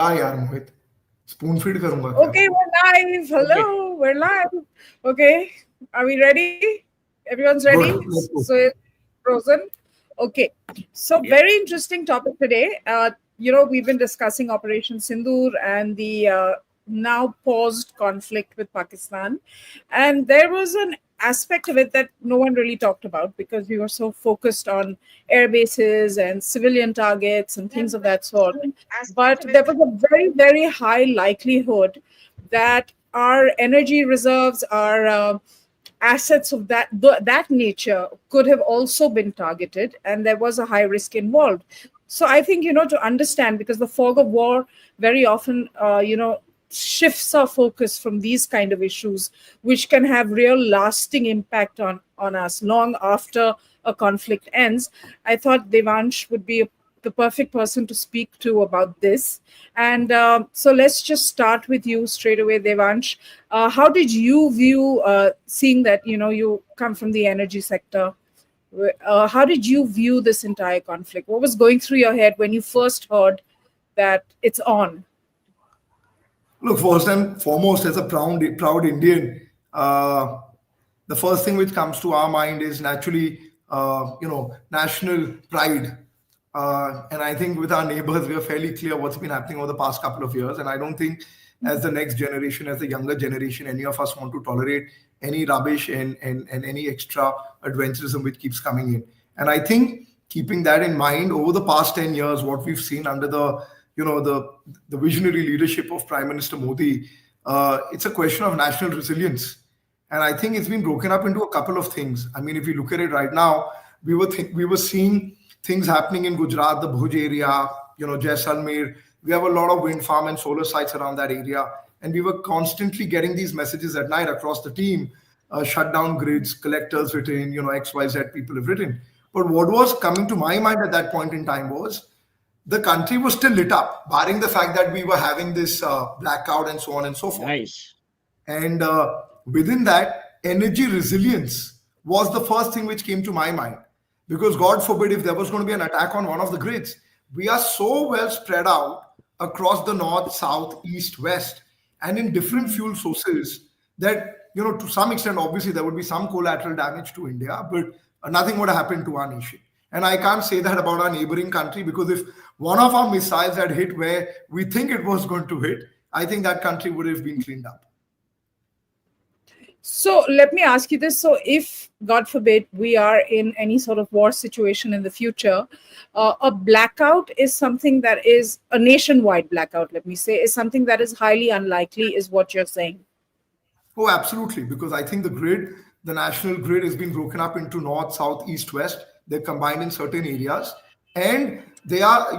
हाँ यार मोहित, spoon feed करूंगा क्या? Okay, we're live. Okay. Hello, we're live. Okay, are we ready? Everyone's ready? Good, let's go. So it's frozen. Okay, so Yep. very interesting topic today. We've been discussing Operation Sindoor and the now paused conflict with Pakistan, and there was an aspect of it that no one really talked about because we were so focused on air bases and civilian targets and things of that sort. But there was a very, very high likelihood that our energy reserves, our assets of that nature could have also been targeted, and there was a high risk involved. So I think, to understand, because the fog of war very often shifts our focus from these kind of issues, which can have real lasting impact on us long after a conflict ends. I thought Devansh would be the perfect person to speak to about this. And so let's just start with you straight away, Devansh. How did you view, seeing that you come from the energy sector? How did you view this entire conflict? What was going through your head when you first heard that it's on? Look, first and foremost, as a proud Indian, the first thing which comes to our mind is naturally, national pride. And I think with our neighbors, we are fairly clear what's been happening over the past couple of years. And I don't think, as the next generation, as the younger generation, any of us want to tolerate any rubbish and any extra adventurism which keeps coming in. And I think keeping that in mind, over the past 10 years, what we've seen under the visionary leadership of Prime Minister Modi, it's a question of national resilience. And I think it's been broken up into a couple of things. I mean, if you look at it right now, we were seeing things happening in Gujarat, the Bhuj area, Jaisalmer. We have a lot of wind farm and solar sites around that area. And we were constantly getting these messages at night across the team, shut down grids, collectors written, XYZ people have written. But what was coming to my mind at that point in time was the country was still lit up, barring the fact that we were having this blackout and so on and so forth. Nice. And within that, energy resilience was the first thing which came to my mind. Because God forbid if there was going to be an attack on one of the grids, we are so well spread out across the north, south, east, west, and in different fuel sources that, to some extent, obviously there would be some collateral damage to India, but nothing would happen to our nation. And I can't say that about our neighboring country, because if one of our missiles had hit where we think it was going to hit, I think that country would have been cleaned up. So let me ask you this. So if, God forbid, we are in any sort of war situation in the future, a blackout is something that is a nationwide blackout, let me say, is something that is highly unlikely, is what you're saying. Oh, absolutely. Because I think the national grid has been broken up into north, south, east, west. They're combined in certain areas. And they are,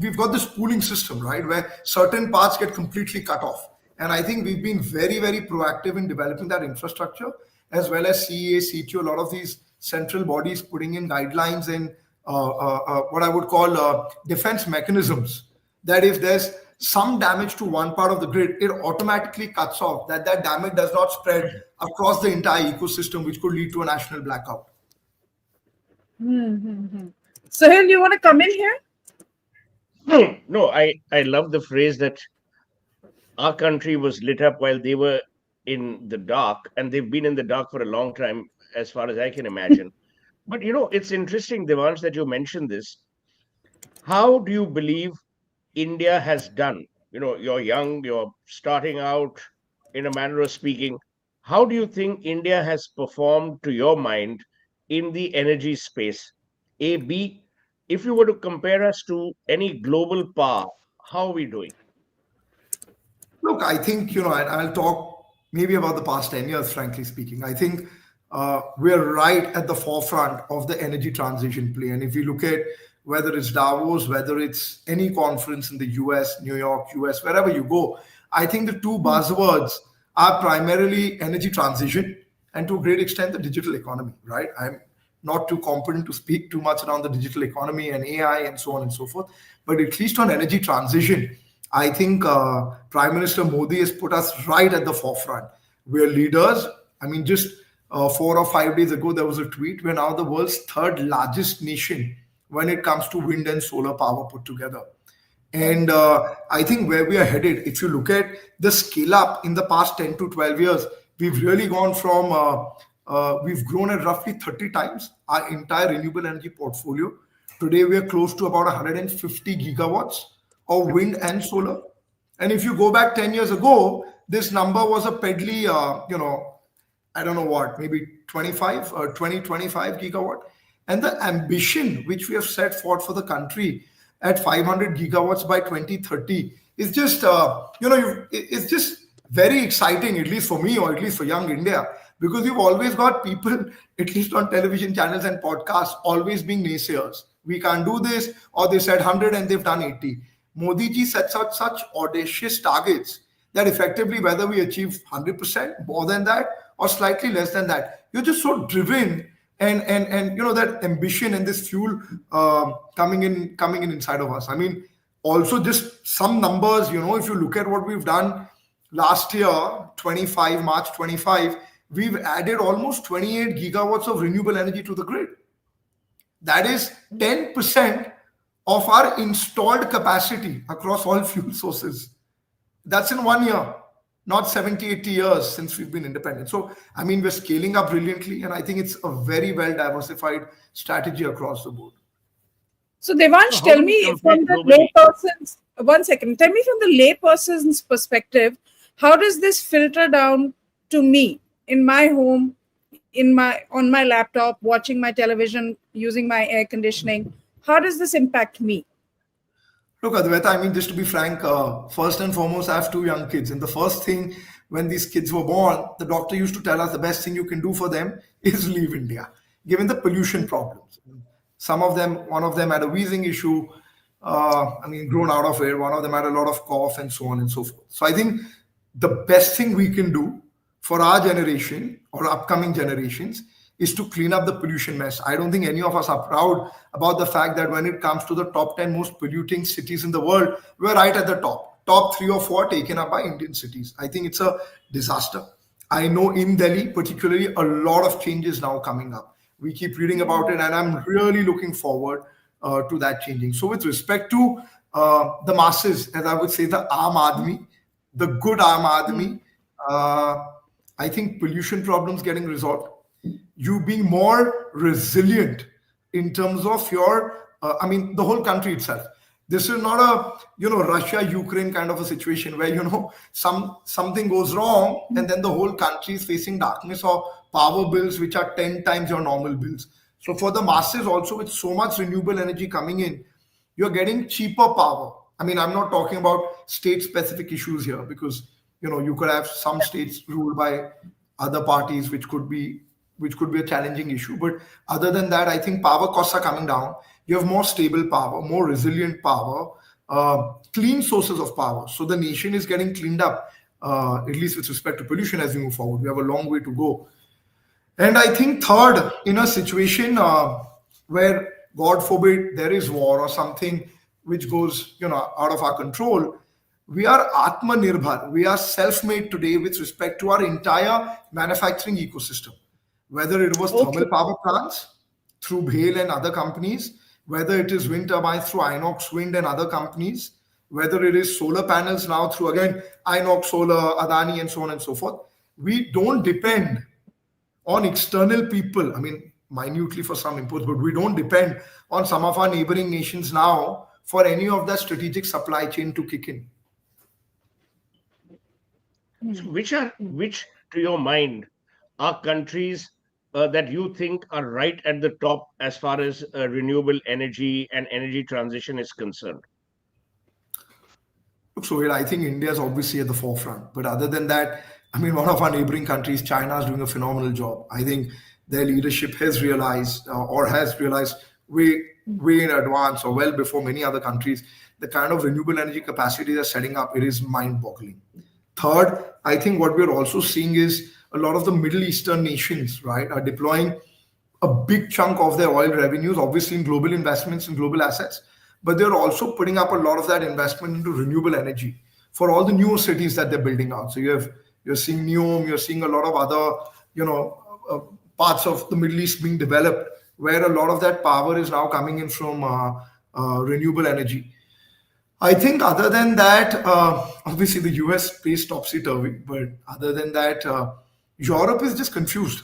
we've got this pooling system, right, where certain parts get completely cut off. And I think we've been very, very proactive in developing that infrastructure, as well as CEA, CTO, a lot of these central bodies putting in guidelines and what I would call defense mechanisms, that if there's some damage to one part of the grid, it automatically cuts off, that damage does not spread across the entire ecosystem, which could lead to a national blackout. Suhel, you want to come in here? No, I love the phrase that our country was lit up while they were in the dark, and they've been in the dark for a long time, as far as I can imagine. But it's interesting, Devansh, that you mentioned this. How do you believe India has done? You're young, you're starting out, in a manner of speaking. How do you think India has performed, to your mind, in the energy space? A, B, if you were to compare us to any global power, how are we doing? Look, I think, and I'll talk maybe about the past 10 years, frankly speaking. I think we're right at the forefront of the energy transition play. And if you look at whether it's Davos, whether it's any conference in the US, New York, US, wherever you go, I think the two buzzwords are primarily energy transition and to a great extent the digital economy, right? I'm not too competent to speak too much around the digital economy and AI and so on and so forth. But at least on energy transition, I think Prime Minister Modi has put us right at the forefront. We're leaders. I mean, just 4 or 5 days ago, there was a tweet. We're now the world's third largest nation when it comes to wind and solar power put together. And I think where we are headed, if you look at the scale up in the past 10 to 12 years, we've really gone from, we've grown at roughly 30 times our entire renewable energy portfolio. Today, we are close to about 150 gigawatts of wind and solar. And if you go back 10 years ago, this number was a pedly, I don't know what, maybe 25 or 20, 25 gigawatt. And the ambition which we have set forth for the country at 500 gigawatts by 2030 is just, it's just very exciting, at least for me or at least for young India, because you've always got people, at least on television channels and podcasts, always being naysayers. We can't do this, or they said 100 and they've done 80. Modi ji sets out such audacious targets that effectively, whether we achieve 100% more than that or slightly less than that, you're just so driven, and that ambition and this fuel coming in inside of us. I mean, also just some numbers, if you look at what we've done last year, 25 March 25, we've added almost 28 gigawatts of renewable energy to the grid. That is 10% of our installed capacity across all fuel sources. That's in 1 year, not 70, 80 years since we've been independent. So, I mean, we're scaling up brilliantly, and I think it's a very well diversified strategy across the board. So, Devansh, So how tell do we me compare from the globally? layperson's, one second, tell me from the layperson's perspective, how does this filter down to me in my home, on my laptop, watching my television, using my air conditioning? How does this impact me? Look, Advaita, I mean, just to be frank, first and foremost, I have two young kids. And the first thing, when these kids were born, the doctor used to tell us the best thing you can do for them is leave India, given the pollution problems. One of them had a wheezing issue, grown out of it. One of them had a lot of cough and so on and so forth. So I think the best thing we can do for our generation or upcoming generations is to clean up the pollution mess. I don't think any of us are proud about the fact that when it comes to the top 10 most polluting cities in the world, we're right at the top. Top 3 or 4 taken up by Indian cities. I think it's a disaster. I know in Delhi, particularly, a lot of changes now coming up. We keep reading about it, and I'm really looking forward to that changing. So with respect to the masses, as I would say, the Aam Aadmi, the good Aam Aadmi, I think pollution problems getting resolved, you being more resilient in terms of your, the whole country itself. This is not a, Russia-Ukraine kind of a situation where, something goes wrong and then the whole country is facing darkness or power bills which are 10 times your normal bills. So for the masses also, with so much renewable energy coming in, you're getting cheaper power. I mean, I'm not talking about state-specific issues here, because, you could have some states ruled by other parties, which could be a challenging issue. But other than that, I think power costs are coming down. You have more stable power, more resilient power, clean sources of power. So the nation is getting cleaned up, at least with respect to pollution as we move forward. We have a long way to go. And I think third, in a situation where, God forbid, there is war or something which goes, out of our control, we are Atmanirbhar. We are self-made today with respect to our entire manufacturing ecosystem. Whether it was thermal power plants through BHEL and other companies, whether it is wind turbines through Inox Wind and other companies, whether it is solar panels now through, again, Inox Solar, Adani, and so on and so forth. We don't depend on external people, minutely for some imports, but we don't depend on some of our neighboring nations now for any of that strategic supply chain to kick in. So which, to your mind, are countries that you think are right at the top as far as renewable energy and energy transition is concerned? Look, Suhel, I think India is obviously at the forefront. But other than that, one of our neighboring countries, China, is doing a phenomenal job. I think their leadership has realized way in advance or well before many other countries, the kind of renewable energy capacity they're setting up, it is mind-boggling. Third, I think what we're also seeing is a lot of the Middle Eastern nations, right, are deploying a big chunk of their oil revenues, obviously in global investments and global assets, but they're also putting up a lot of that investment into renewable energy for all the newer cities that they're building out. So you're seeing NEOM, you're seeing a lot of other, parts of the Middle East being developed, where a lot of that power is now coming in from renewable energy. I think other than that, obviously the US plays topsy turvy, but other than that, Europe is just confused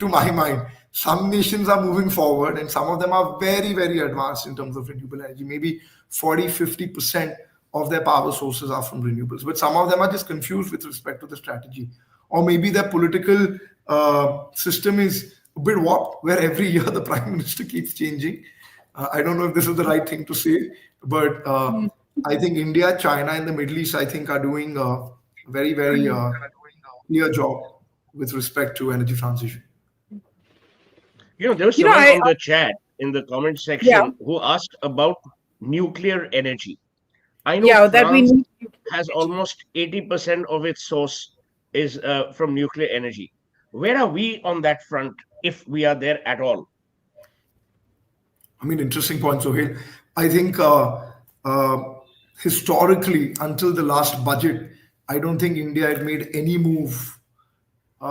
to my mind. Some nations are moving forward and some of them are very, very advanced in terms of renewable energy. Maybe 40-50% of their power sources are from renewables, but some of them are just confused with respect to the strategy. Or maybe their political system is a bit warped, where every year the prime minister keeps changing. I don't know if this is the right thing to say, but I think India, China, and the Middle East, I think, are doing a very, very clear job with respect to energy transition. There was You know, someone I on the chat in the comment yeah, section who asked about nuclear energy. I know yeah, that we France need. has almost 80% of its source is from nuclear energy. Where are we on that front if we are there at all? I mean, interesting point, Sohail. I think uh, historically, until the last budget, I don't think India had made any move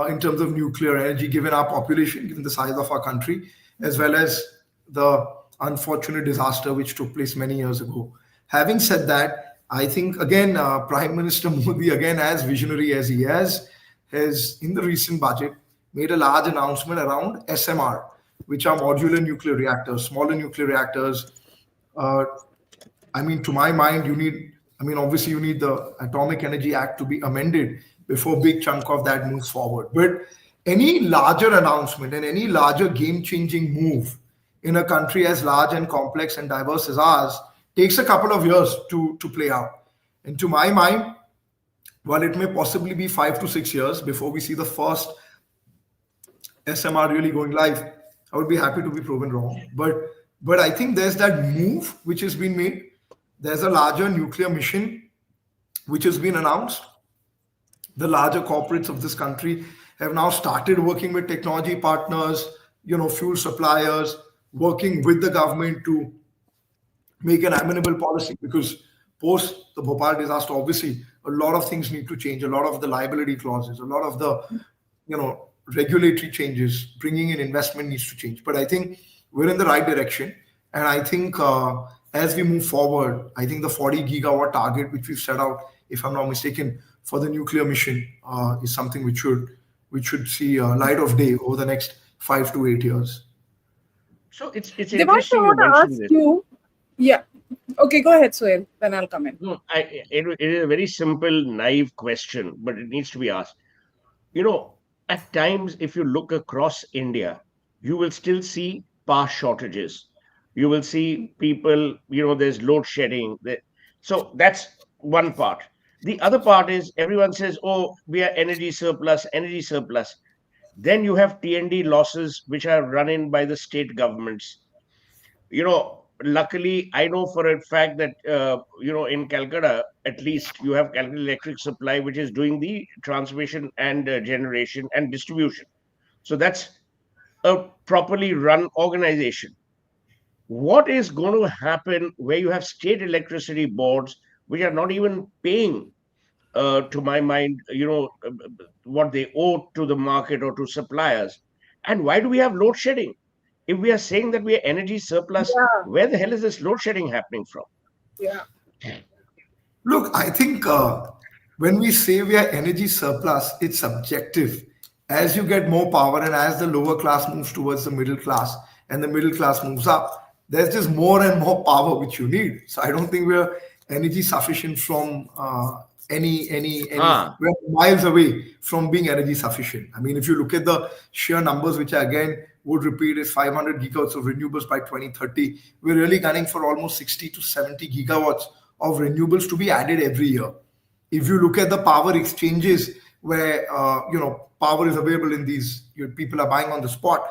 in terms of nuclear energy, given our population, given the size of our country, as well as the unfortunate disaster which took place many years ago. Having said that, I think again, Prime Minister Modi, again as visionary as he has in the recent budget made a large announcement around SMR, which are modular nuclear reactors, smaller nuclear reactors. Uh, I mean, to my mind, obviously, you need the Atomic Energy Act to be amended before big chunk of that moves forward. But any larger announcement and any larger game-changing move in a country as large and complex and diverse as ours takes a couple of years to play out. And to my mind, while it may possibly be 5 to 6 years before we see the first SMR really going live, I would be happy to be proven wrong. But I think there's that move which has been made. There's a larger nuclear mission which has been announced. The larger corporates of this country have now started working with technology partners, fuel suppliers, working with the government to make an amenable policy, because post the Bhopal disaster, obviously, a lot of things need to change. A lot of the liability clauses, a lot of the, regulatory changes, bringing in investment needs to change. But I think we're in the right direction. And I think as we move forward, I think the 40 gigawatt target, which we've set out, if I'm not mistaken, for the nuclear mission is something which should see light of day over the next 5 to 8 years. So it's Devansh, I interesting you want to mentioned ask this. you. Yeah. Okay, go ahead, Suhel. Then I'll come in. No, it is a very simple, naive question, but it needs to be asked. You know, at times, if you look across India, you will still see power shortages. You will see people, there's load shedding. So that's one part. The other part is everyone says, oh, we are energy surplus, energy surplus. Then you have T&D losses, which are run in by the state governments. Luckily, I know for a fact that, in Calcutta, at least you have Calcutta Electric Supply, which is doing the transmission and generation and distribution. So that's a properly run organization. What is going to happen where you have state electricity boards, which are not even paying, to my mind, what they owe to the market or to suppliers? And why do we have load shedding? If we are saying that we are energy surplus, Yeah, where the hell is this load shedding happening from? yeah, Look, I think when we say we are energy surplus, it's subjective. As you get more power and as the lower class moves towards the middle class and the middle class moves up, there's just more and more power which you need. So I don't think we're energy sufficient from any. Ah, We're miles away from being energy sufficient. I mean, if you look at the sheer numbers, which I again would repeat is 500 gigawatts of renewables by 2030, we're really gunning for almost 60 to 70 gigawatts of renewables to be added every year. If you look at the power exchanges where power is available in these, people are buying on the spot.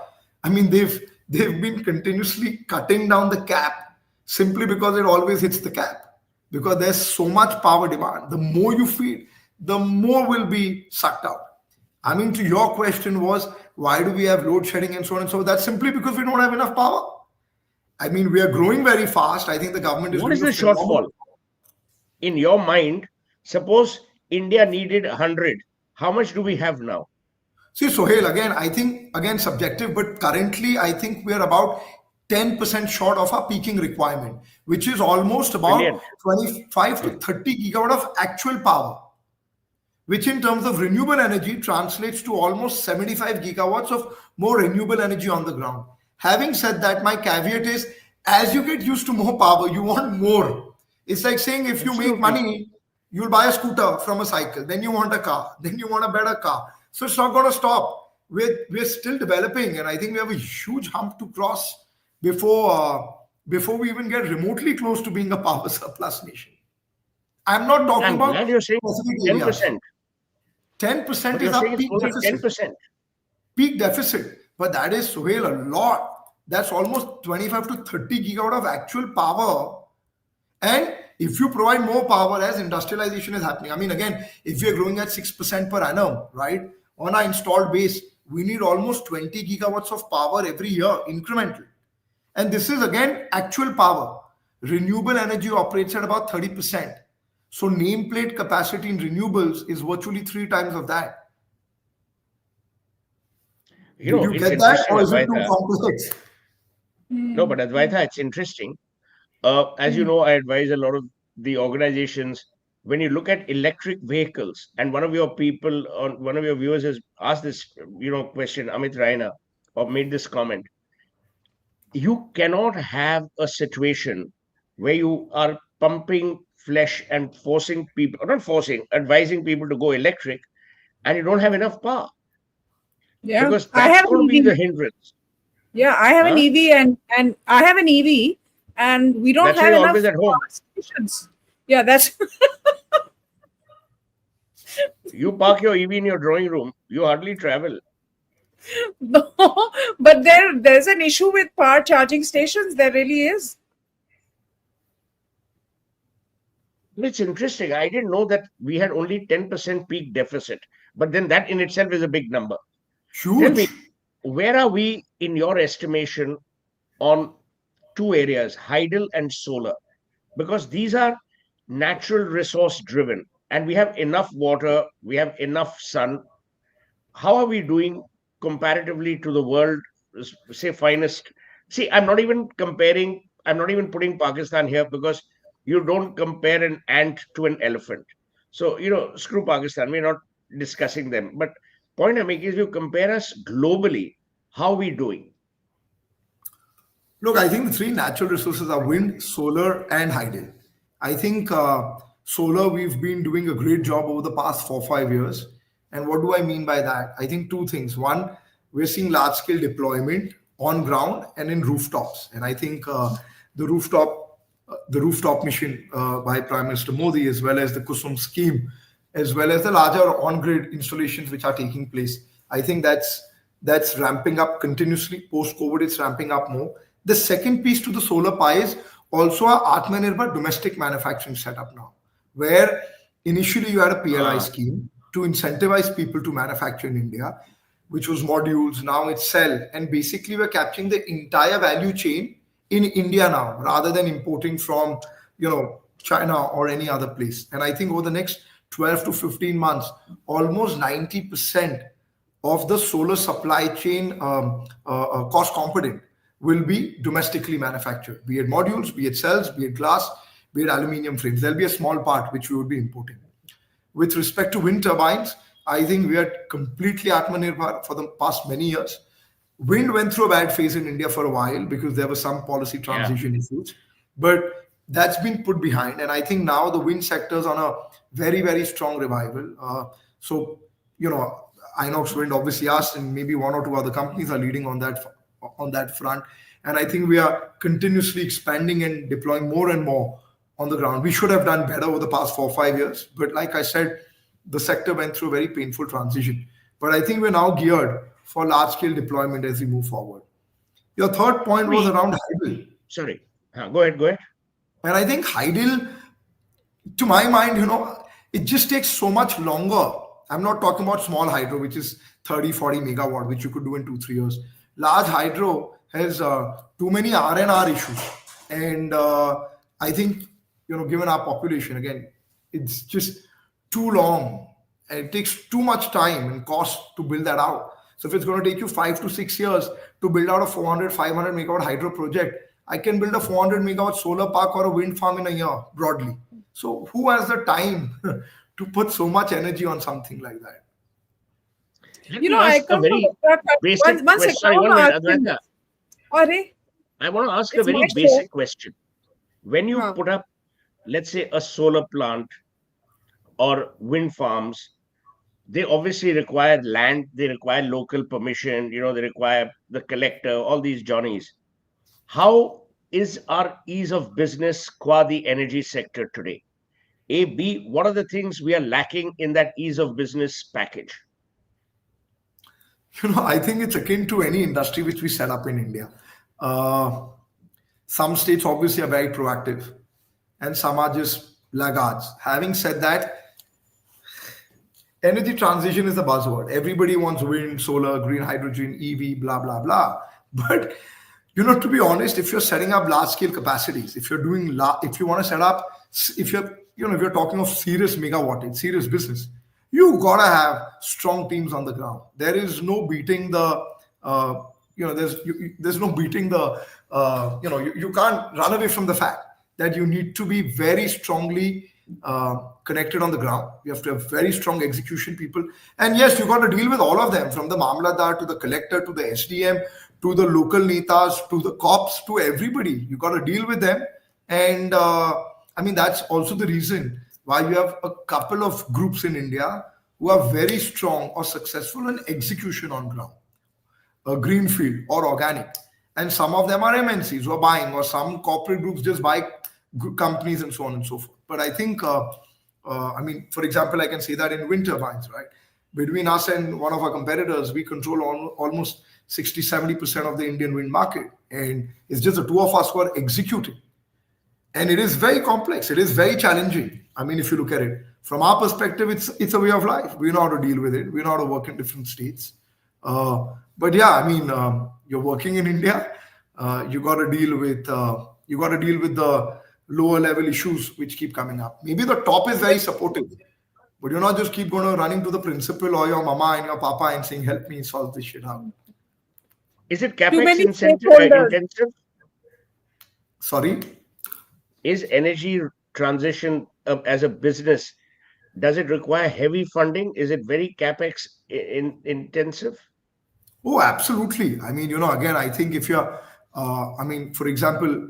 I mean, they've been continuously cutting down the cap simply because it always hits the cap, because there's so much power demand. The more you feed, the more will be sucked out. I mean, to your question was, why do we have load shedding and so on and so on? That's simply because we don't have enough power. I mean, we are growing very fast. I think the government is what is doing the a phenomenal. shortfall? In your mind, suppose India needed 100. How much do we have now? See, Sohail, again, I think, again, subjective, but currently, I think we are about 10% short of our peaking requirement, which is almost about Brilliant. 25 to 30 gigawatt of actual power, which in terms of renewable energy translates to almost 75 gigawatts of more renewable energy on the ground. Having said that, my caveat is, as you get used to more power, you want more. It's like saying if you make Absolutely. money, you'll buy a scooter from a cycle, then you want a car, then you want a better car. So it's not going to stop. We're still developing, and I think we have a huge hump to cross before we even get remotely close to being a power surplus nation. I'm not talking I'm about glad you're saying specific areas. 10%, 10% but is you're our saying it's peak only deficit. 10%. Peak deficit. But that is, Suhel, a lot. That's almost 25 to 30 gigawatt of actual power. And if you provide more power as industrialization is happening, I mean, again, if we are growing at 6% per annum, right, on our installed base, we need almost 20 gigawatts of power every year, incremental. And this is, again, actual power. Renewable energy operates at about 30%. So nameplate capacity in renewables is virtually 3 times of that. Did you It's get that, interesting, or is it too Advaita. complex? No, but Advaita, it's interesting. As you know, I advise a lot of the organizations. When you look at electric vehicles, and one of your viewers has asked this, question, Amit Raina, or made this comment. You cannot have a situation where you are pumping flesh and forcing people, or not forcing, advising people to go electric, and you don't have enough power, Yeah, because I that's have an going to be the EV. hindrance. Yeah, I have an Huh? EV, and I have an EV, and we don't That's why have you're always enough at home. stations. Yeah, that's You park your EV in your drawing room, you hardly travel. no, but there's an issue with power charging stations. There really is. It's interesting. I didn't know that we had only 10% peak deficit, but then that in itself is a big number. Tell me, Huge. where are we in your estimation on two areas, hydel and solar? Because these are natural resource driven, and we have enough water, we have enough sun. How are we doing comparatively to the world, say, finest? See, I'm not even putting Pakistan here, because you don't compare an ant to an elephant. So, screw Pakistan, we're not discussing them. But point I make is, you compare us globally, how are we doing? Look, I think the three natural resources are wind, solar, and hydel. I think solar, we've been doing a great job over the past 4 5 years. And what do I mean by that? I think two things. One, we're seeing large scale deployment on ground and in rooftops. And I think the rooftop the rooftop mission by Prime Minister Modi, as well as the Kusum scheme, as well as the larger on-grid installations which are taking place. I think that's ramping up continuously. Post-COVID, it's ramping up more. The second piece to the solar pie is also our Atmanirbhar domestic manufacturing setup now, where initially you had a PLI Ah, scheme to incentivize people to manufacture in India, which was modules. Now it's cell, and basically we're capturing the entire value chain in India now, rather than importing from China or any other place. And I think over the next 12 to 15 months, almost 90% of the solar supply chain cost component will be domestically manufactured, be it modules, be it cells, be it glass, be it aluminium frames. There'll be a small part which we would be importing. With respect to wind turbines, I think we are completely Atmanirbhar for the past many years. Wind went through a bad phase in India for a while because there were some policy yeah. transition issues, but that's been put behind. And I think now the wind sector is on a very, very strong revival. So, Inox Wind, obviously us and maybe one or two other companies are leading on that front. And I think we are continuously expanding and deploying more and more on the ground. We should have done better over the past 4 5 years, but like I said, the sector went through a very painful transition. But I think we're now geared for large scale deployment as we move forward. Your third point was We, around Hydel. sorry. Go ahead, go ahead. And I think Hydel, to my mind, it just takes so much longer. I'm not talking about small hydro, which is 30, 40 megawatt, which you could do in 2 3 years. Large hydro has too many R&R issues. And I think, given our population, again, it's just too long and it takes too much time and cost to build that out. So if it's going to take you 5 to 6 years to build out a 400, 500 megawatt hydro project, I can build a 400 megawatt solar park or a wind farm in a year broadly. So who has the time to put so much energy on something like that? Let You me know, I ask a come from very one basic second. question. I Sorry, want one to minute, ask him Advaita. this. Arey, I want to ask a it's my very show. basic question. When you Huh. put up, let's say, a solar plant or wind farms, they obviously require land, they require local permission, they require the collector, all these johnnies. How is our ease of business qua the energy sector today? A, B, what are the things we are lacking in that ease of business package? I think it's akin to any industry which we set up in India. Uh, some states obviously are very proactive, and some are just laggards. Having said that, energy transition is the buzzword. Everybody wants wind, solar, green hydrogen, EV, blah, blah, blah. But, to be honest, if you're setting up large scale capacities, if you're doing, if you want to set up, if you're, if you're talking of serious megawattage, serious business, you gotta have strong teams on the ground. There is no beating the, there's no beating the, you can't run away from the fact that you need to be very strongly connected on the ground. You have to have very strong execution people. And yes, you got to deal with all of them, from the Mamladar to the collector to the SDM to the local netas to the cops to everybody. You got to deal with them. And that's also the reason why you have a couple of groups in India who are very strong or successful in execution on ground, a greenfield or organic. And some of them are MNCs who are buying, or some corporate groups just buy companies and so on and so forth. But I think, for example, I can say that in wind turbines, right? Between us and one of our competitors, we control almost 60-70% of the Indian wind market. And it's just the two of us who are executing. And it is very complex. It is very challenging. If you look at it from our perspective, it's a way of life. We know how to deal with it. We know how to work in different states. But yeah, you're working in India. You got to deal with the lower level issues which keep coming up. Maybe the top is very supportive, but you're not just keep going to running to the principal or your mama and your papa and saying, "Help me solve this shit out." Is it Too capex many stakeholders. intensive? Sorry. Is energy transition as a business, does it require heavy funding? Is it very capex intensive? Oh, absolutely. Again, I think if you're, for example,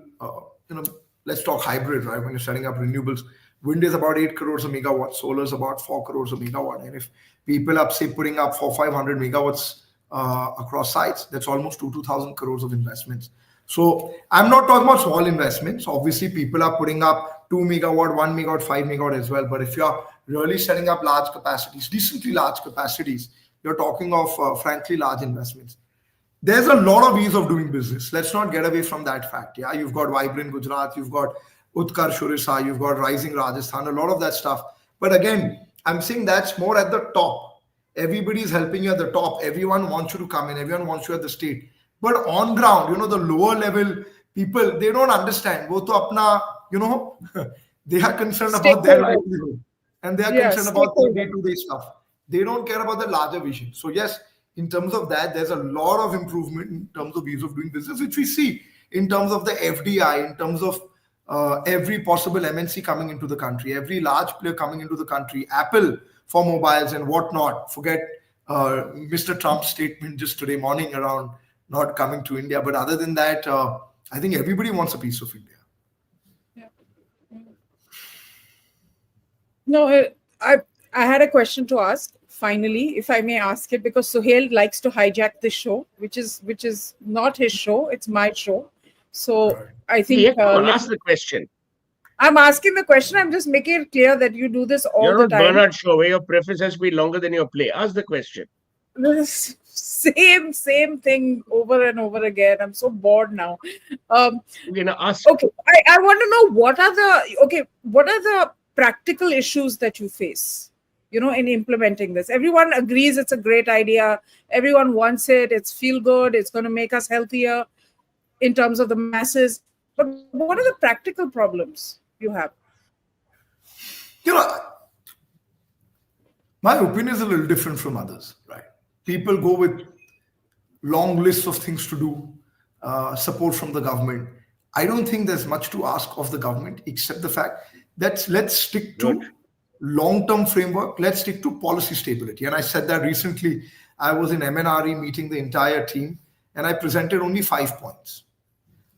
let's talk hybrid, right? When you're setting up renewables, wind is about 8 crores a megawatt, solar is about 4 crores a megawatt. And if people are, say, putting up 500 megawatts across sites, that's almost 2,000 crores of investments. So I'm not talking about small investments. Obviously, people are putting up 2 megawatt, 1 megawatt, 5 megawatt as well. But if you're really setting up large capacities, decently large capacities, you're talking of, frankly, large investments. There's a lot of ease of doing business. Let's not get away from that fact. Yeah, you've got vibrant Gujarat, you've got Utkarsh Orissa, you've got rising Rajasthan, a lot of that stuff. But again, I'm saying that's more at the top. Everybody's helping you at the top. Everyone wants you to come in. Everyone wants you at the state. But on ground, the lower level people, they don't understand. Wo to apna, they are concerned about their Stakeholders. livelihood, and they are Yeah, concerned about their stakeholders. day-to-day stuff. They don't care about the larger vision. So yes, in terms of that, there's a lot of improvement in terms of ease of doing business, which we see in terms of the FDI, in terms of every possible MNC coming into the country, every large player coming into the country, Apple for mobiles and whatnot. Forget Mr. Trump's statement just today morning around not coming to India. But other than that, I think everybody wants a piece of India. No, I had a question to ask. Finally, if I may ask it, because Suhel likes to hijack this show, which is not his show; it's my show. So Right. I think Yeah, come on, ask the question. I'm asking the question. I'm just making it clear that you do this all You're the not time. Bernard Shaw, where your preface has to be longer than your play. Ask the question. This same thing over and over again. I'm so bored now. Ask. Okay, I want to know what are the practical issues that you face, in implementing this. Everyone agrees it's a great idea. Everyone wants it. It's feel good. It's going to make us healthier in terms of the masses. But what are the practical problems you have? My opinion is a little different from others, right? People go with long lists of things to do, support from the government. I don't think there's much to ask of the government except the fact that let's stick Good. to long-term framework. Let's stick to policy stability. And I said that recently. I was in MNRE meeting the entire team, and I presented only 5 points.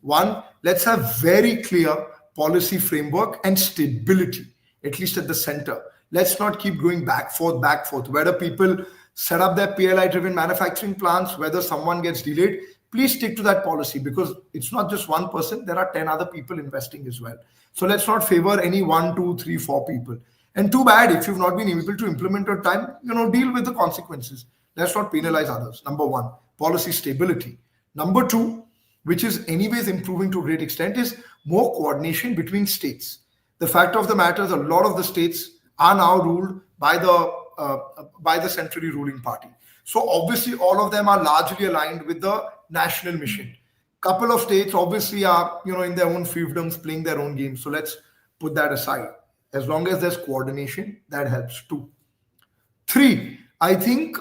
One, let's have very clear policy framework and stability, at least at the center. Let's not keep going back, forth, whether people set up their PLI-driven manufacturing plants, whether someone gets delayed. Please stick to that policy because it's not just one person. There are 10 other people investing as well. So let's not favor any 1, 2, 3, 4 people. And too bad if you've not been able to implement your time, deal with the consequences. Let's not penalize others. Number one, policy stability. Number two, which is anyways improving to a great extent, is more coordination between states. The fact of the matter is a lot of the states are now ruled by the centrally ruling party. So obviously all of them are largely aligned with the national mission. Couple of states obviously are, in their own fiefdoms playing their own games. So let's put that aside. As long as there's coordination, that helps too. Three, I think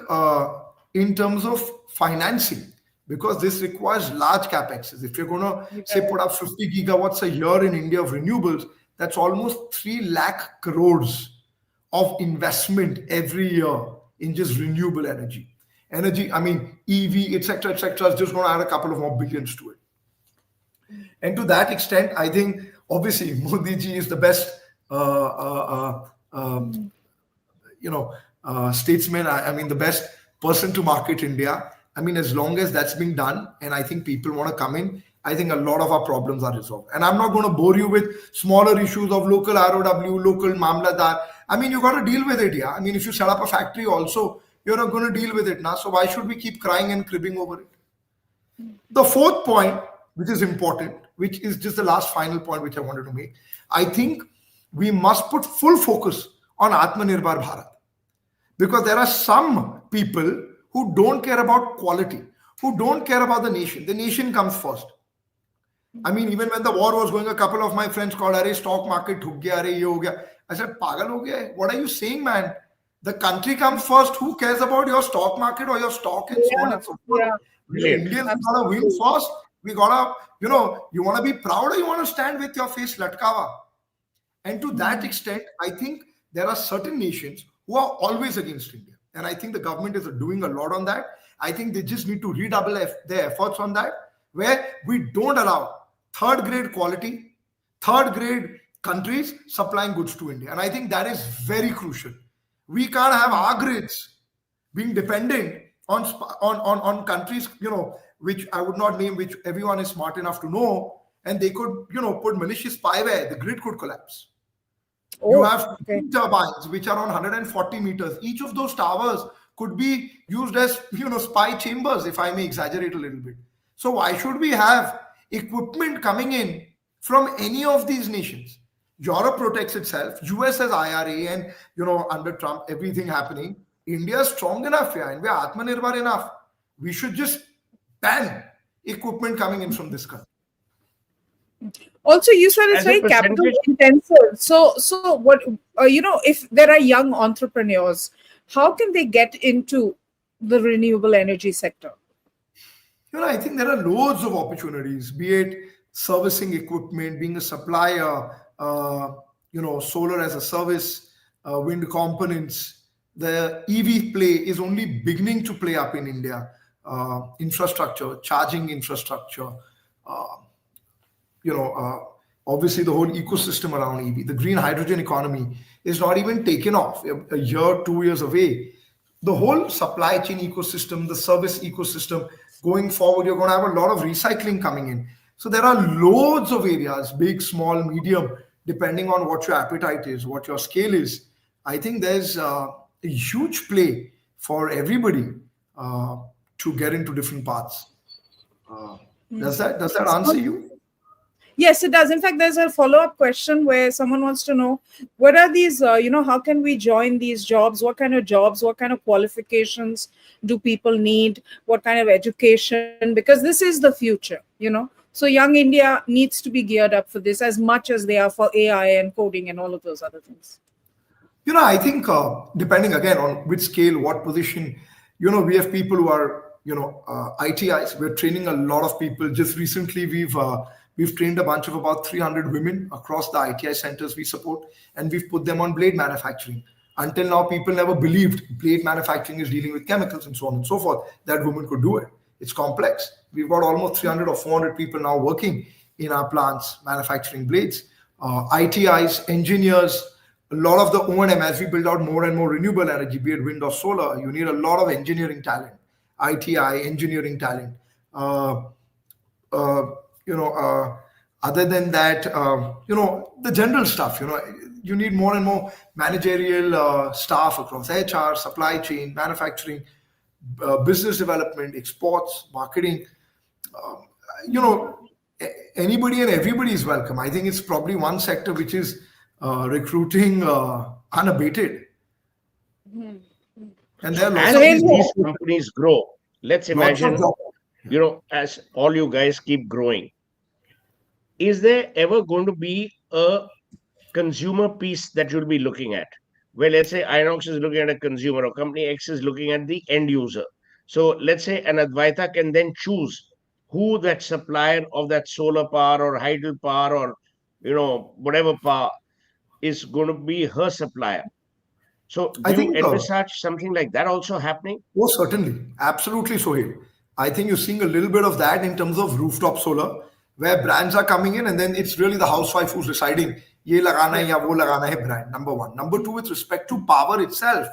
in terms of financing, because this requires large capexes. If you're going to say put up 50 gigawatts a year in India of renewables, that's almost 3 lakh crores of investment every year in just renewable energy. I mean, EV, etc., is just going to add a couple of more billions to it. And to that extent, I think obviously Modi ji is the best, statesman. I mean, the best person to market India. I mean, as long as that's being done, and I think people want to come in, I think a lot of our problems are resolved. And I'm not going to bore you with smaller issues of local ROW, local Mamladar. I mean, you got to deal with it, yeah. I mean, if you set up a factory also, you're not going to deal with it now. So why should we keep crying and cribbing over it? The fourth point, which is important, which is just the last final point which I wanted to make. I think we must put full focus on Atmanirbhar Bharat. Because there are some people who don't care about quality, who don't care about the nation. The nation comes first. I mean, even when the war was going, a couple of my friends called, "Arey, stock market huk gaya, arey, ye ho gaya." I said, "Pagal ho gaya? What are you saying, man? The country comes first. Who cares about your stock market or your stock and so on and so forth? Yeah. We Indians gotta win first. We gotta, you want to be proud or you want to stand with your face latkawa?" And to that extent, I think there are certain nations who are always against India. And I think the government is doing a lot on that. I think they just need to redouble their efforts on that, where we don't allow third grade quality, third grade countries supplying goods to India. And I think that is very crucial. We can't have our grids being dependent on countries, which I would not name, which everyone is smart enough to know, and they could, put malicious spyware, the grid could collapse. You have wind turbines which are on 140 meters. Each of those towers could be used as, spy chambers, if I may exaggerate a little bit. So why should we have equipment coming in from any of these nations? Europe protects itself. US has IRA and, under Trump, everything happening. India is strong enough here and we are Atmanirbhar enough. We should just ban equipment coming in from this country. Also, you said it's very capital intensive. So what, if there are young entrepreneurs, how can they get into the renewable energy sector? I think there are loads of opportunities, be it servicing equipment, being a supplier, solar as a service, wind components. The EV play is only beginning to play up in India. Infrastructure, charging infrastructure, obviously the whole ecosystem around EV, the green hydrogen economy is not even taken off a year, 2 years away. The whole supply chain ecosystem, the service ecosystem going forward, you're going to have a lot of recycling coming in. So there are loads of areas, big, small, medium, depending on what your appetite is, what your scale is. I think there's a huge play for everybody to get into different paths. Does that answer you? Yes, it does. In fact, there's a follow-up question where someone wants to know, what are these, how can we join these jobs? What kind of qualifications do people need? What kind of education? Because this is the future, So young India needs to be geared up for this as much as they are for AI and coding and all of those other things. I think depending again on which scale, what position, we have people who are ITIs. We're training a lot of people. Just recently, we've trained a bunch of about 300 women across the ITI centers we support, and we've put them on blade manufacturing. Until now, people never believed blade manufacturing is dealing with chemicals and so on and so forth, that women could do it. It's complex. We've got almost 300 or 400 people now working in our plants manufacturing blades. ITIs, engineers, a lot of the O&M, as we build out more and more renewable energy, be it wind or solar, you need a lot of engineering talent, ITI, engineering talent. Uh, uh, Other than that, the general stuff, you need more and more managerial staff across HR, supply chain, manufacturing, business development, exports, marketing. You know, Anybody and everybody is welcome. I think it's probably one sector which is recruiting unabated. And there are lots As of these companies grow, let's lots of imagine, jobs. as all you guys keep growing, is there ever going to be a consumer piece that you'll be looking at? Where let's say Inox is looking at a consumer or company X is looking at the end user. So let's say an Advaita can then choose who that supplier of that solar power or hydel power or whatever power is going to be her supplier. So do I you think envisage something like that also happening? Oh, certainly. Absolutely, Sohail. I think you're seeing a little bit of that in terms of rooftop solar, where brands are coming in and then it's really the housewife who's deciding, ye lagana hai Yeah. ya wo lagana hai brand, number one. Number two, with respect to power itself,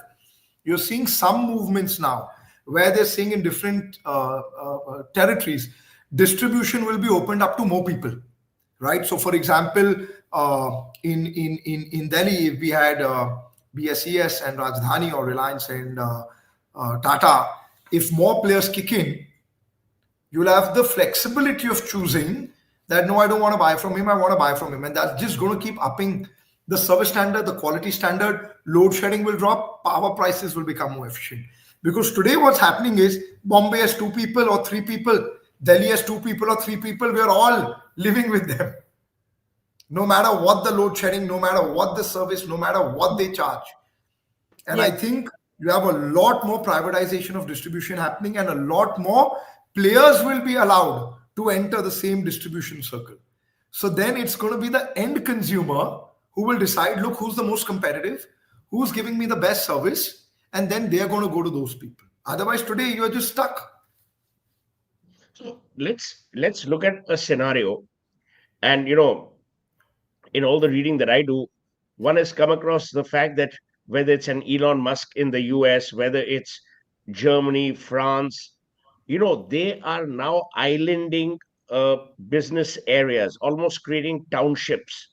you're seeing some movements now where they're saying in different territories, distribution will be opened up to more people, right? So, for example, in Delhi, we had BSES and Rajdhani or Reliance and Tata. If more players kick in, you'll have the flexibility of choosing that no, I don't want to buy from him, I want to buy from him. And that's just going to keep upping the service standard, the quality standard, load shedding will drop, power prices will become more efficient. Because today what's happening is Bombay has two people or three people, Delhi has two people or three people, we're all living with them. No matter what the load shedding, no matter what the service, no matter what they charge. And I Yes. think you have a lot more privatization of distribution happening, and a lot more players will be allowed to enter the same distribution circle. So then it's going to be the end consumer who will decide, look, who's the most competitive, who's giving me the best service, and then they're going to go to those people. Otherwise, today you're just stuck. So let's look at a scenario, and in all the reading that I do, one has come across the fact that whether it's an Elon Musk in the US, whether it's Germany, France, they are now islanding business areas, almost creating townships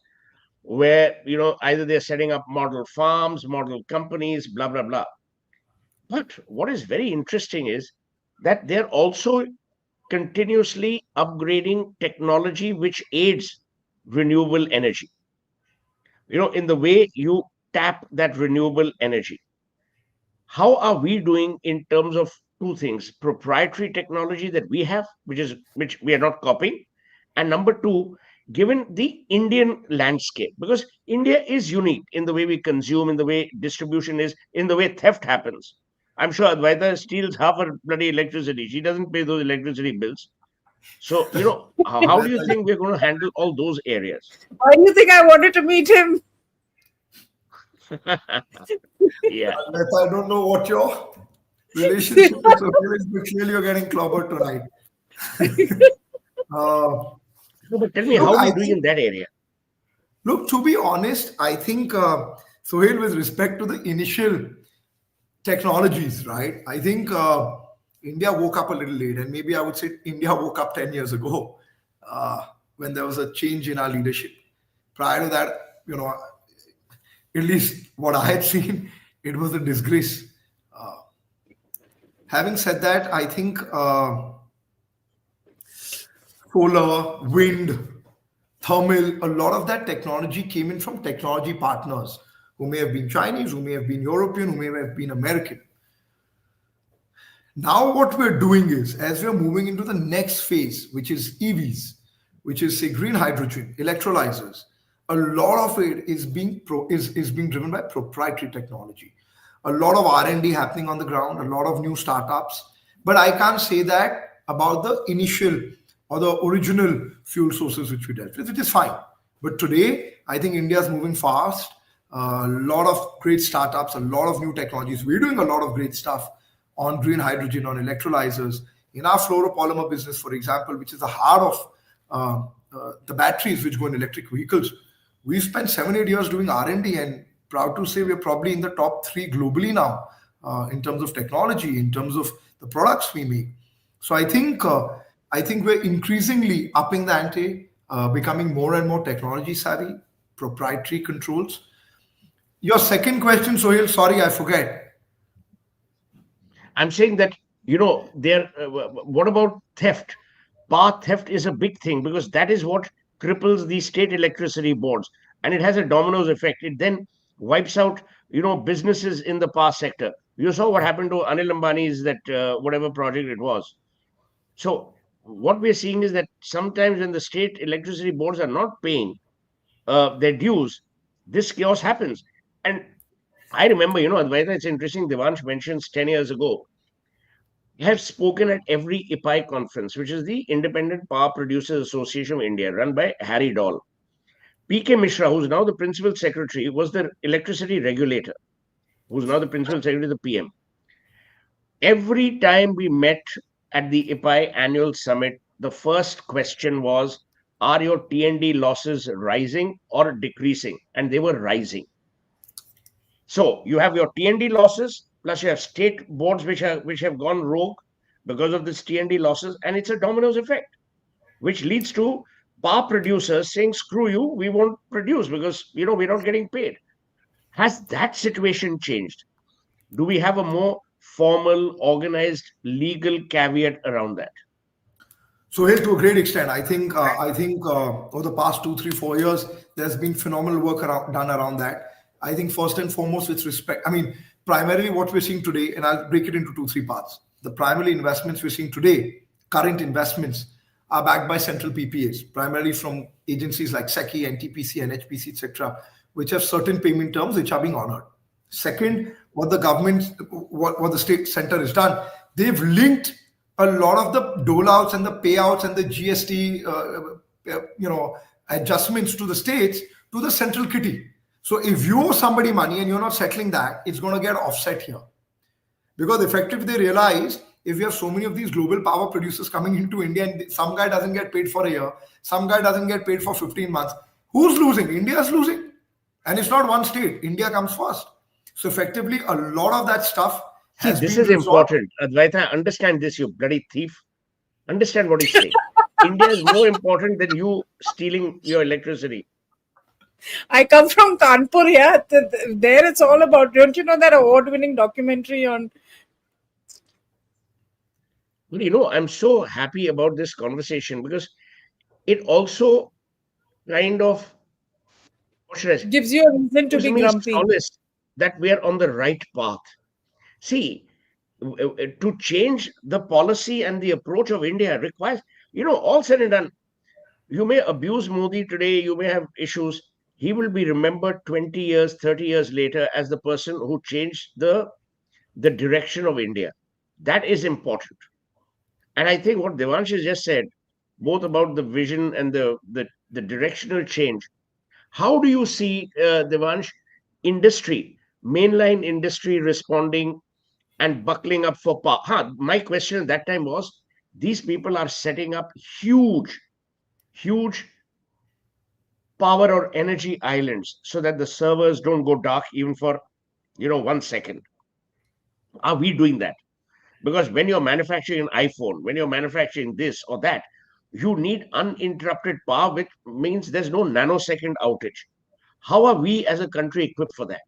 where, either they're setting up model farms, model companies, blah, blah, blah. But what is very interesting is that they're also continuously upgrading technology which aids renewable energy, in the way you tap that renewable energy. How are we doing in terms of two things: proprietary technology that we have, which we are not copying, and number two, given the Indian landscape, because India is unique in the way we consume, in the way distribution is, in the way theft happens. I'm sure Advaita steals half her bloody electricity. She doesn't pay those electricity bills. So, how do you think we're going to handle all those areas? Why do you think I wanted to meet him? Yeah. Unless I don't know what your relationship with Sophia is, but clearly you're getting clobbered tonight. Uh, No, but tell me, look, how are I we doing think, in that area? look, to be honest, I think, Suhel, with respect to the initial technologies, right? I think India woke up a little late, and maybe I would say India woke up 10 years ago when there was a change in our leadership. Prior to that, at least what I had seen, it was a disgrace. Having said that, I think solar, wind, thermal, a lot of that technology came in from technology partners who may have been Chinese, who may have been European, who may have been American. Now, what we're doing is, as we're moving into the next phase, which is EVs, which is say green hydrogen, electrolyzers, a lot of it is is being driven by proprietary technology. A lot of R&D happening on the ground, a lot of new startups, But I can't say that about the initial or the original fuel sources which we dealt with, which is fine. But today, I think India is moving fast. A lot of great startups, a lot of new technologies. We're doing a lot of great stuff on green hydrogen, on electrolyzers. In our fluoropolymer business, for example, which is the heart of the batteries which go in electric vehicles, we spent 7 8 years doing R&D, and proud to say we're probably in the top three globally now in terms of technology, in terms of the products we make. So I think we're increasingly upping the ante, becoming more and more technology savvy, proprietary controls. Your second question, Sohail, sorry, I forget. I'm saying that, what about theft? Power theft is a big thing because that is what cripples the state electricity boards, and it has a dominoes effect. It then wipes out, businesses in the power sector. You saw what happened to Anil Ambani's that whatever project it was. So what we're seeing is that sometimes when the state electricity boards are not paying their dues, this chaos happens. And I remember, Advaita, it's interesting. Devansh mentions 10 years ago, I have spoken at every IPAI conference, which is the Independent Power Producers Association of India, run by Harry Doll. P.K. Mishra, who's now the principal secretary, was the electricity regulator, who's now the principal secretary of the PM. Every time we met at the IPAI annual summit, the first question was, are your T&D losses rising or decreasing? And they were rising. So you have your T&D losses, plus you have state boards which have gone rogue because of this T&D losses, and it's a dominoes effect, which leads to power producers saying, screw you, we won't produce because, we're not getting paid. Has that situation changed? Do we have a more formal, organized, legal caveat around that? So here, to a great extent, I think over the past 2 3 4 years, there's been phenomenal work done around that. I think first and foremost, with respect, I mean, primarily what we're seeing today, and I'll break it into 2 3 parts. The primary investments we're seeing today, current investments, are backed by central PPAs, primarily from agencies like SECI, NTPC, NHPC, etc., which have certain payment terms which are being honored. Second, what the government, what the state center has done, they've linked a lot of the dole-outs and the payouts and the GST, adjustments to the states to the central kitty. So if you owe somebody money and you're not settling that, it's going to get offset here. Because effectively they realize if you have so many of these global power producers coming into India and some guy doesn't get paid for a year, some guy doesn't get paid for 15 months, who's losing? India's losing. And it's not one state. India comes first. So effectively, a lot of that stuff has this been is resolved. important. Advaita, understand this, you bloody thief. Understand what he's saying. India is more important than you stealing your electricity. I come from Kanpur, yeah. There it's all about, don't you know that award-winning documentary on... Well, I'm so happy about this conversation because it also kind of, what should I say, gives you a reason to gives be me grumpy. solace that we are on the right path. See, to change the policy and the approach of India requires, all said and done, you may abuse Modi today, you may have issues. He will be remembered 20 years, 30 years later as the person who changed the direction of India. That is important. And I think what Devansh has just said, both about the vision and the directional change. How do you see, Devansh, industry, mainline industry responding and buckling up for power? My question at that time was, these people are setting up huge power or energy islands so that the servers don't go dark even for 1 second. Are we doing that? Because when you're manufacturing an iPhone, when you're manufacturing this or that, you need uninterrupted power, which means there's no nanosecond outage. How are we as a country equipped for that?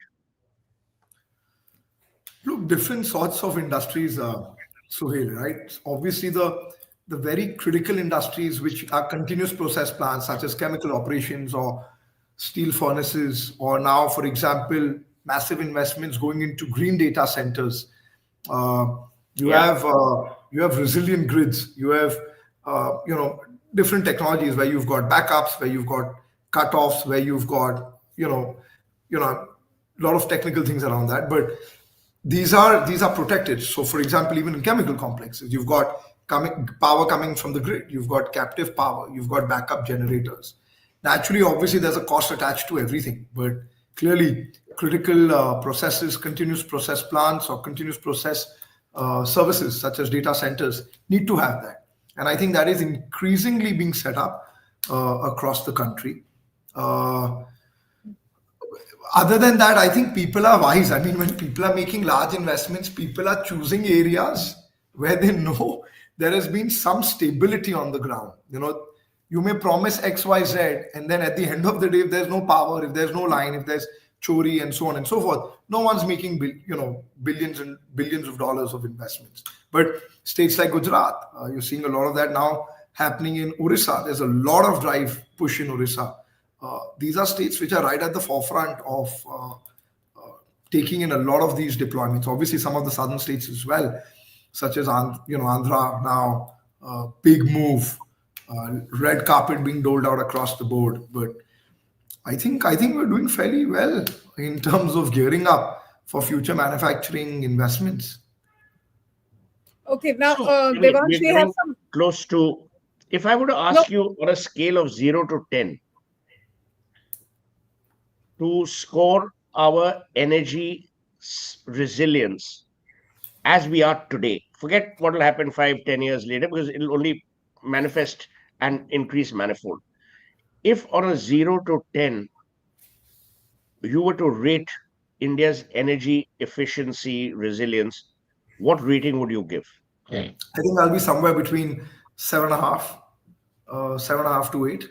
Look, different sorts of industries, Suhel, right? Obviously, the very critical industries which are continuous process plants, such as chemical operations or steel furnaces, or now, for example, massive investments going into green data centers. Uh, you Yeah. have resilient grids. You have different technologies where you've got backups, where you've got cutoffs, where you've got a lot of technical things around that. But these are protected. So, for example, even in chemical complexes, you've got power coming from the grid, you've got captive power, you've got backup generators. Naturally, obviously, there's a cost attached to everything, but clearly, critical processes, continuous process plants, or continuous process services such as data centers need to have that, and I think that is increasingly being set up across the country. Uh, Other than that, I think people are wise. I mean, when people are making large investments, people are choosing areas where they know there has been some stability on the ground. You may promise X, Y, Z, and then at the end of the day, if there's no power, if there's no line, if there's chori and so on and so forth, no one's making billions and billions of dollars of investments. But states like Gujarat, you're seeing a lot of that now happening in Orissa. There's a lot of drive push in Orissa. These are states which are right at the forefront of taking in a lot of these deployments. Obviously, some of the southern states as well, such as Andhra now, big move, red carpet being doled out across the board. But I think we're doing fairly well in terms of gearing up for future manufacturing investments. Okay, now So, I mean, Devansh, we're we have getting some. close to. If I were to No, ask you on a scale of 0 to 10 to score our energy resilience as we are today, forget what will happen 5, 10 years later, because it will only manifest and increase manifold. If on a 0 to 10, you were to rate India's energy efficiency resilience, what rating would you give? I think I'll be somewhere between 7.5, 7.5 to 8.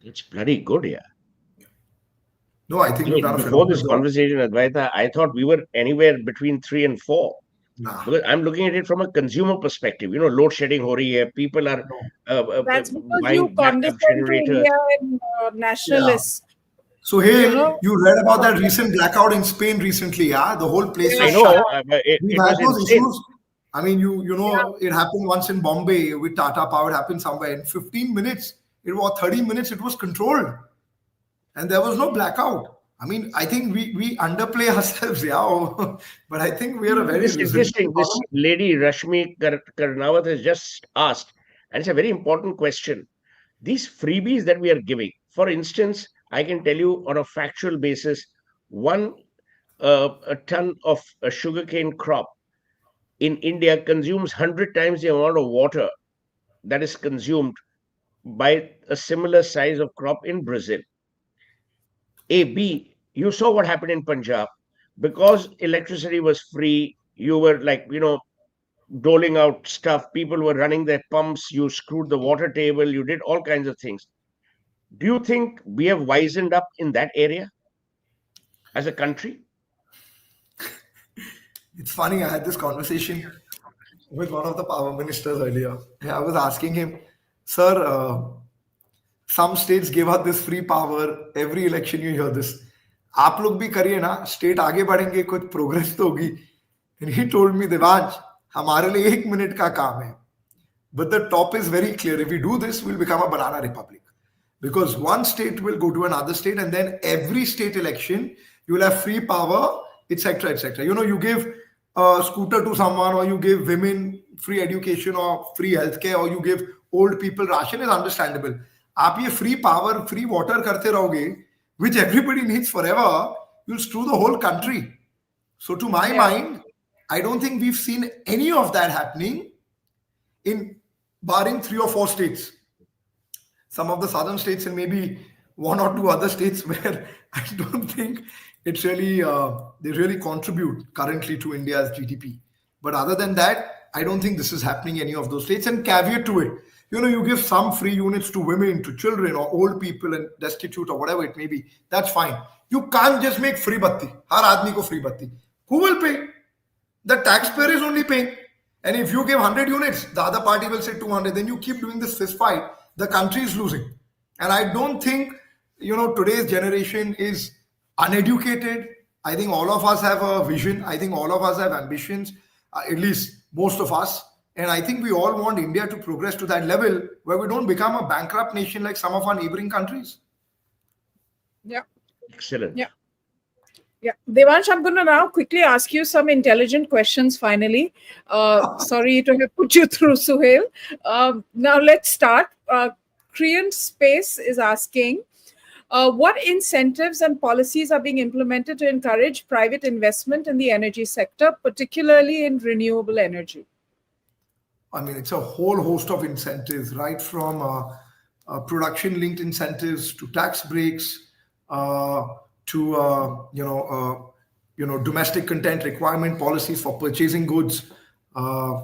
It's bloody good, yeah. No, I I think we've done mean, a before phenomenal this job. conversation, Advaita, I thought we were anywhere between 3 and 4. Nah, Because I'm looking at it from a consumer perspective. Load shedding ho rahi hai. People are no. that's because you buying backup condescend to generators. India and Yeah. nationalists. So, You hey, know, you read about that recent blackout in Spain recently, yeah? The whole place yeah, I was shut. know, but We've it had was those insane. issues. I mean, yeah. it happened once in Bombay with Tata Power. It happened somewhere in 15 minutes. It was 30 minutes. It was controlled, and there was no blackout. I mean, I think we underplay ourselves, yeah. But I think we are a very It's resilient interesting. This economy. lady, Rashmi Karnawat, has just asked, and it's a very important question. These freebies that we are giving, for instance, I can tell you on a factual basis, a ton of a sugarcane crop in India consumes 100 times the amount of water that is consumed by a similar size of crop in Brazil. You saw what happened in Punjab. Because electricity was free, you were doling out stuff. People were running their pumps. You screwed the water table. You did all kinds of things. Do you think we have wisened up in that area as a country? It's funny. I had this conversation with one of the power ministers earlier. I was asking him, sir, some states gave out this free power. Every election you hear this. आप लोग भी करिए ना, state आगे बढ़ेंगे, कुछ progress तो होगी. And he told me, Devansh, हमारे लिए 1 मिनट का काम है. But the top is very clear. If we do this, we'll become a banana republic. Because one state will go to another state, and then every state election, you will have free power, etc., etc. You give a scooter to someone, or you give women free education or free healthcare, or you give old people ration is understandable. आप ये free power, free water करते रहोगे, which everybody needs forever, you'll screw the whole country. So to my Yeah. mind, I don't think we've seen any of that happening in barring 3 or 4 states. Some of the southern states and maybe 1 or 2 other states where I don't think it's really they really contribute currently to India's GDP. But other than that, I don't think this is happening in any of those states. And caveat to it, you give some free units to women, to children, or old people and destitute or whatever it may be. That's fine. You can't just make free batti. Har aadmi ko free batti. Who will pay? The taxpayer is only paying. And if you give 100 units, the other party will say 200. Then you keep doing this fist fight. The country is losing. And I don't think, today's generation is uneducated. I think all of us have a vision. I think all of us have ambitions, at least most of us. And I think we all want India to progress to that level where we don't become a bankrupt nation like some of our neighboring countries. Yeah. Excellent. Yeah. Yeah, Devansh, I'm going to now quickly ask you some intelligent questions finally. Sorry to have put you through, Suhel. Now let's start. Korean Space is asking, what incentives and policies are being implemented to encourage private investment in the energy sector, particularly in renewable energy? I mean, it's a whole host of incentives, right from production-linked incentives to tax breaks to domestic content requirement policies for purchasing goods. Uh,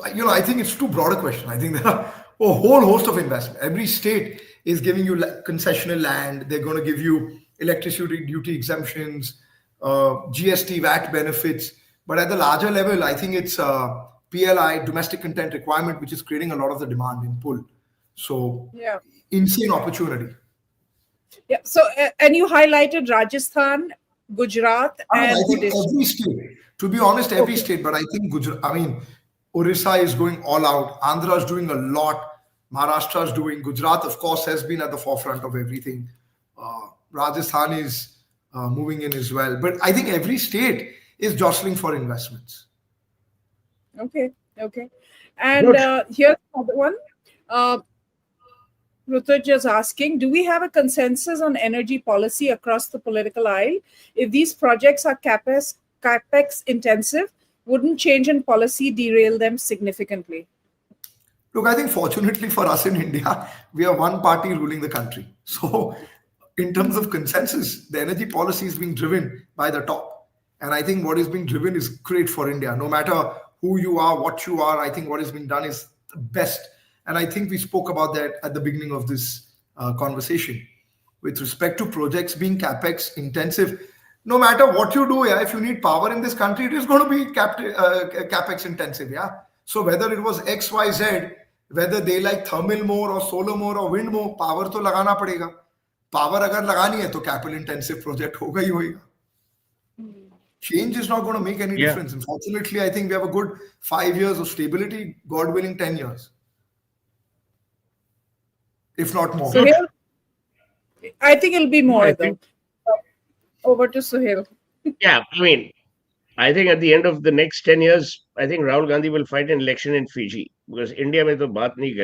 I think it's too broad a question. I think there are a whole host of investment. Every state is giving you concessional land. They're going to give you electricity duty exemptions, GST, VAT benefits. But at the larger level, I think it's PLI, domestic content requirement, which is creating a lot of the demand in pull. So, Yeah. insane opportunity. Yeah. So, and you highlighted Rajasthan, Gujarat, I and think Odisha. every state, to be honest, every Okay. state, but I think Orissa is going all out. Andhra is doing a lot. Maharashtra is doing. Gujarat, of course, has been at the forefront of everything. Rajasthan is moving in as well. But I think every state is jostling for investments. Okay. Okay. And Good. here's another one. Rutuj is asking, do we have a consensus on energy policy across the political aisle? If these projects are capex intensive, wouldn't change in policy derail them significantly? Look, I think fortunately for us in India, we are one party ruling the country. So, in terms of consensus, the energy policy is being driven by the top. And I think what is being driven is great for India. No matter who you are, what you are, I think what is being done is the best. And I think we spoke about that at the beginning of this conversation. With respect to projects being capex intensive, no matter what you do, yeah, if you need power in this country, it is going to be capex intensive, yeah. So whether it was X, Y, Z, whether they like thermal more or solar more or wind more, power तो लगाना पड़ेगा. Power अगर लगानी है तो capital intensive project होगा ही होगा. Change is not going to make any Yeah. difference. Unfortunately, I think we have a good 5 years of stability, God willing, 10 years, if not more. Suhail, I think it'll be more I though. think- Over to Suhail. Yeah, I mean, I think at the end of the next 10 years, I think Rahul Gandhi will fight an election in Fiji because India mein to baat nahi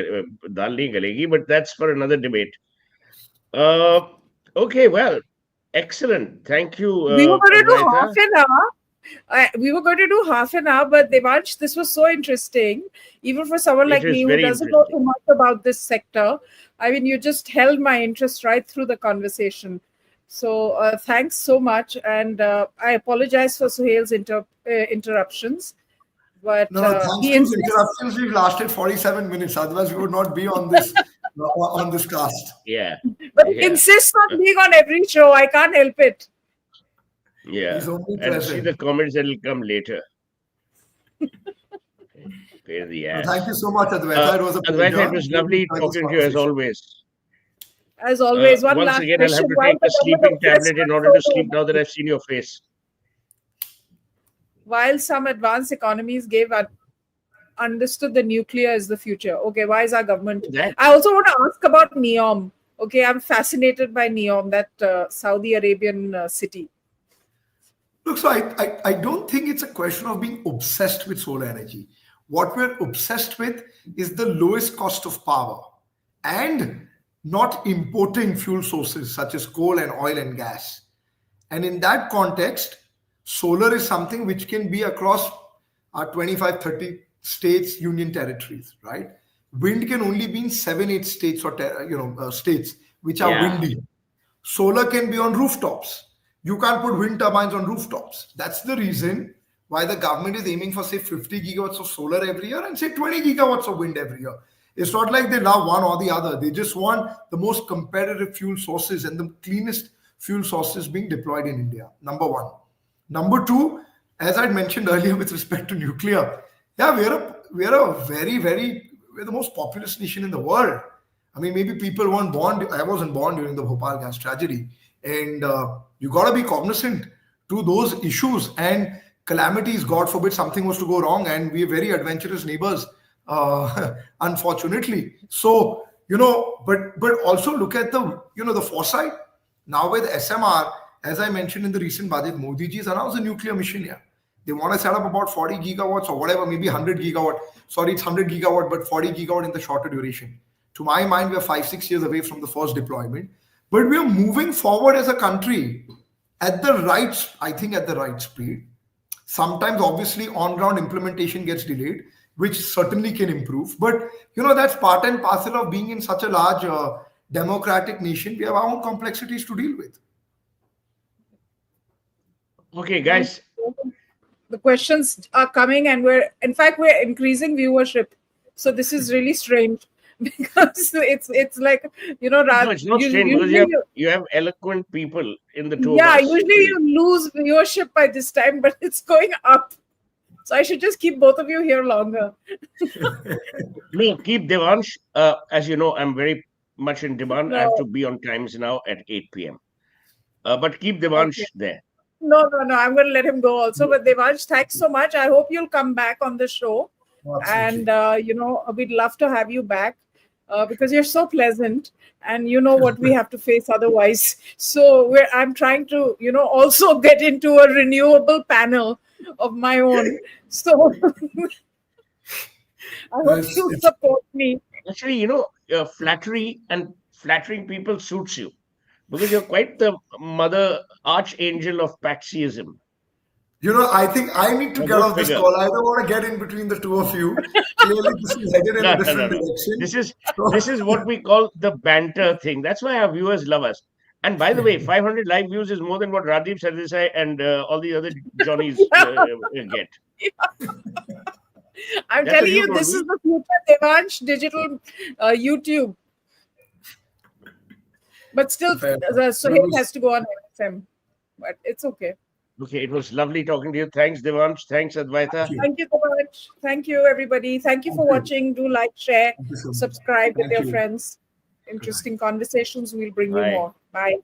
dal nahi galegi, but that's for another debate. Okay, well, excellent. Thank you, We were going to do Advaita. half an hour. We were going to do half an hour, but Devansh, this was so interesting. Even for someone It like is me who very doesn't know interesting. too much about this sector, I mean, you just held my interest right through the conversation. So thanks so much. And I apologize for Suhail's interruptions. But No, thanks he to the insists. interruptions, we've lasted 47 minutes. Otherwise, we would not be on this cast. Yeah, But he yeah, insists on being on every show. I can't help it. yeah. He's only And see present. the comments that will come later. Where the Well, ass. thank you so much, Advaita. It was a pleasure. Advaita, it was lovely Enjoyed this talking to you as conversation. always. As always, one Once last again, I'll have question. to While take the a government sleeping obsessed tablet in with order to solar sleep now that energy, I've seen your face. while some advanced economies understood the nuclear is the future. Okay, why is our government? That I also want to ask about NEOM. Okay, I'm fascinated by NEOM, that Saudi Arabian city. Look, so I don't think it's a question of being obsessed with solar energy. What we're obsessed with is the lowest cost of power and not importing fuel sources such as coal and oil and gas. And in that context, solar is something which can be across our 25, 30 states, union territories, right? Wind can only be in 7, 8 states or states which are Yeah. windy. Solar can be on rooftops. You can't put wind turbines on rooftops. That's the reason why the government is aiming for, say, 50 gigawatts of solar every year and, say, 20 gigawatts of wind every year. It's not like they love one or the other. They just want the most competitive fuel sources and the cleanest fuel sources being deployed in India. Number one. Number two, as I mentioned earlier with respect to nuclear, yeah, we're the most populous nation in the world. I mean, maybe people weren't born. I wasn't born during the Bhopal gas tragedy, and you got to be cognizant to those issues and calamities. God forbid something was to go wrong, and we're very adventurous neighbors, unfortunately. So but also look at the foresight. Now with SMR, as I mentioned in the recent budget, Modi ji has announced a nuclear mission here. They want to set up about 40 gigawatts or whatever, maybe 100 gigawatt. Sorry, it's 100 gigawatt, but 40 gigawatt in the shorter duration. To my mind, we're 5-6 years away from the first deployment. But we're moving forward as a country at the right, I think at the right speed. Sometimes, obviously, on-ground implementation gets delayed, which certainly can improve. But, that's part and parcel of being in such a large democratic nation. We have our own complexities to deal with. Okay, guys. The questions are coming, and we're increasing viewership. So this is really strange because it's like, No, it's not strange because you have eloquent people in the two of us. Yeah, usually you lose viewership by this time, but it's going up. So I should just keep both of you here longer. No, keep Devansh. As you know, I'm very much in demand. I have to be on times now at 8 p.m. But keep Devansh there. No. I'm going to let him go also. But Devansh, thanks so much. I hope you'll come back on the show. Absolutely. And, we'd love to have you back because you're so pleasant and you know what we have to face otherwise. So I'm trying to, also get into a renewable panel of my own. So I hope you support me. Actually, flattery and flattering people suits you because you're quite the mother archangel of Patsyism. I think I need to get off this call. I don't want to get in between the two of you. Clearly, this is headed in a different direction. This is what we call the banter thing. That's why our viewers love us. And by the way, 500 live views is more than what Radeep Sardesai and all the other Johnnies get. I'm telling you, this is the future Devansh digital YouTube. But still, Suhel has to go on FM. But it's okay. Okay, it was lovely talking to you. Thanks, Devansh. Thanks, Advaita. Thank you so much. Thank you, everybody. Thank you for watching. Do like, share, subscribe with your friends. Interesting conversations. We'll bring you more. Bye.